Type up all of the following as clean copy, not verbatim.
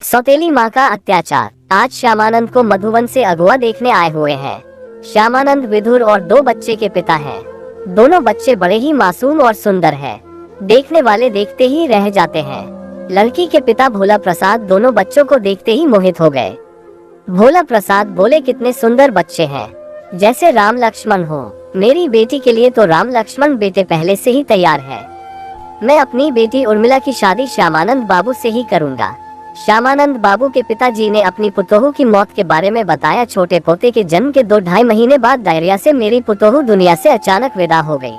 सौतेली माँ का अत्याचार। आज श्यामानंद को मधुवन से अगवा देखने आए हुए हैं। श्यामानंद विधुर और 2 बच्चे के पिता हैं। दोनों बच्चे बड़े ही मासूम और सुंदर हैं। देखने वाले देखते ही रह जाते हैं। लड़की के पिता भोला प्रसाद दोनों बच्चों को देखते ही मोहित हो गए। भोला प्रसाद बोले, कितने सुंदर बच्चे हैं, जैसे राम लक्ष्मण हो। मेरी बेटी के लिए तो राम लक्ष्मण बेटे पहले से ही तैयार है। मैं अपनी बेटी उर्मिला की शादी श्यामानंद बाबू से ही करूँगा। श्यामानंद बाबू के पिताजी ने अपनी पुतोहू की मौत के बारे में बताया। छोटे पोते के जन्म के 2-2.5 महीने बाद डायरिया से मेरी पुतोहू दुनिया से अचानक विदा हो गई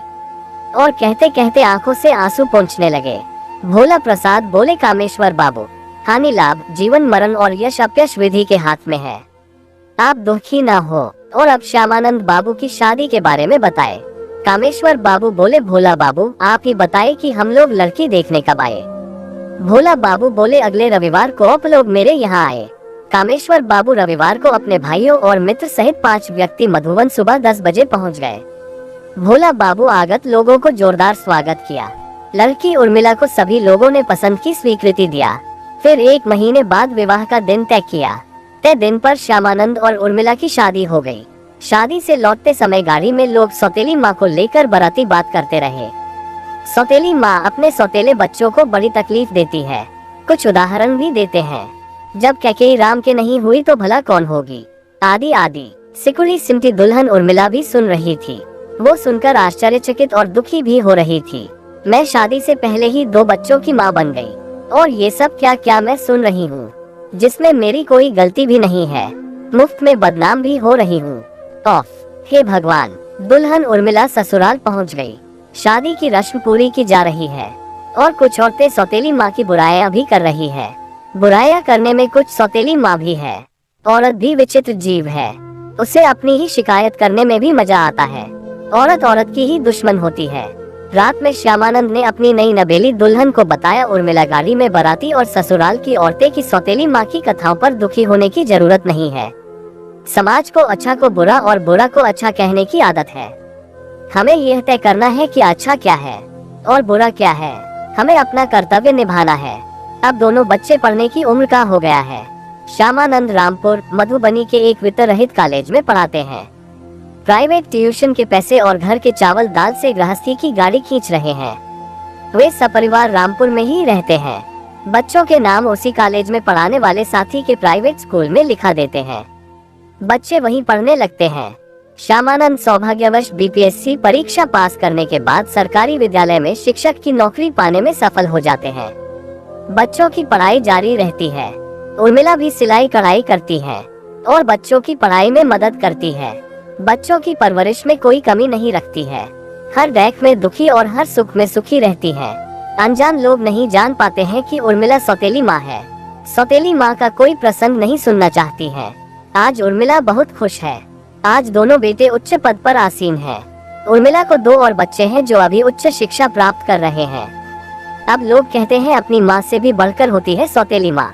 और कहते कहते आंखों से आंसू पोंछने लगे। भोला प्रसाद बोले, कामेश्वर बाबू, हानि लाभ, जीवन मरण और यश अपयश विधि के हाथ में है, आप दुखी ना हो। और अब श्यामानंद बाबू की शादी के बारे में बताए। कामेश्वर बाबू बोले, भोला बाबू आप ही बताए कि हम लोग लड़की देखने कब आए। भोला बाबू बोले, अगले रविवार को आप लोग मेरे यहाँ आए। कामेश्वर बाबू रविवार को अपने भाइयों और मित्र सहित 5 व्यक्ति मधुवन सुबह 10 बजे पहुँच गए। भोला बाबू आगत लोगों को जोरदार स्वागत किया। लड़की उर्मिला को सभी लोगों ने पसंद की स्वीकृति दिया। फिर 1 महीने बाद विवाह का दिन तय किया। तय दिन पर श्यामानंद और उर्मिला की शादी हो गई। शादी से लौटते समय गाड़ी में लोग सौतेली माँ को लेकर बाराती बात करते रहे। सौतेली माँ अपने सौतेले बच्चों को बड़ी तकलीफ देती है। कुछ उदाहरण भी देते हैं, जब कैकेयी राम के नहीं हुई तो भला कौन होगी, आदि आदि। सिकुड़ी सिमटी दुल्हन उर्मिला भी सुन रही थी। वो सुनकर आश्चर्यचकित और दुखी भी हो रही थी। मैं शादी से पहले ही 2 बच्चों की माँ बन गई और ये सब क्या क्या मैं सुन रही हूँ, जिसमें मेरी कोई गलती भी नहीं है। मुफ्त में बदनाम भी हो रही हूँ। हे भगवान। दुल्हन उर्मिला ससुराल पहुँच गई। शादी की रस्म पूरी की जा रही है और कुछ औरतें सौतेली माँ की बुराइयां भी कर रही है। बुराइयां करने में कुछ सौतेली माँ भी है। औरत भी विचित्र जीव है, उसे अपनी ही शिकायत करने में भी मजा आता है। औरत औरत की ही दुश्मन होती है। रात में श्यामानंद ने अपनी नई नबेली दुल्हन को बताया, उर्मिला गाड़ी में बाराती और ससुराल की औरतें की सौतेली माँ की कथाओं पर दुखी होने की जरूरत नहीं है। समाज को अच्छा को बुरा और बुरा को अच्छा कहने की आदत है। हमें यह तय करना है कि अच्छा क्या है और बुरा क्या है। हमें अपना कर्तव्य निभाना है। अब दोनों बच्चे पढ़ने की उम्र का हो गया है। श्यामानंद रामपुर मधुबनी के एक वित्त रहित कॉलेज में पढ़ाते हैं। प्राइवेट ट्यूशन के पैसे और घर के चावल दाल से गृहस्थी की गाड़ी खींच रहे हैं। वे सपरिवार रामपुर में ही रहते हैं। बच्चों के नाम उसी कॉलेज में पढ़ाने वाले साथी के प्राइवेट स्कूल में लिखा देते हैं। बच्चे वहीं पढ़ने लगते हैं। श्यामानंद सौभाग्यवश बीपीएससी परीक्षा पास करने के बाद सरकारी विद्यालय में शिक्षक की नौकरी पाने में सफल हो जाते हैं। बच्चों की पढ़ाई जारी रहती है। उर्मिला भी सिलाई कढ़ाई करती है और बच्चों की पढ़ाई में मदद करती है। बच्चों की परवरिश में कोई कमी नहीं रखती है। हर दैख में दुखी और हर सुख में सुखी रहती है। अनजान लोग नहीं जान पाते हैं कि उर्मिला सौतेली माँ है। सौतेली माँ का कोई प्रसंग नहीं सुनना चाहती है। आज उर्मिला बहुत खुश है। आज दोनों बेटे उच्च पद पर आसीन हैं। उर्मिला को 2 और बच्चे हैं जो अभी उच्च शिक्षा प्राप्त कर रहे हैं। अब लोग कहते हैं अपनी माँ से भी बढ़कर होती है सौतेली माँ।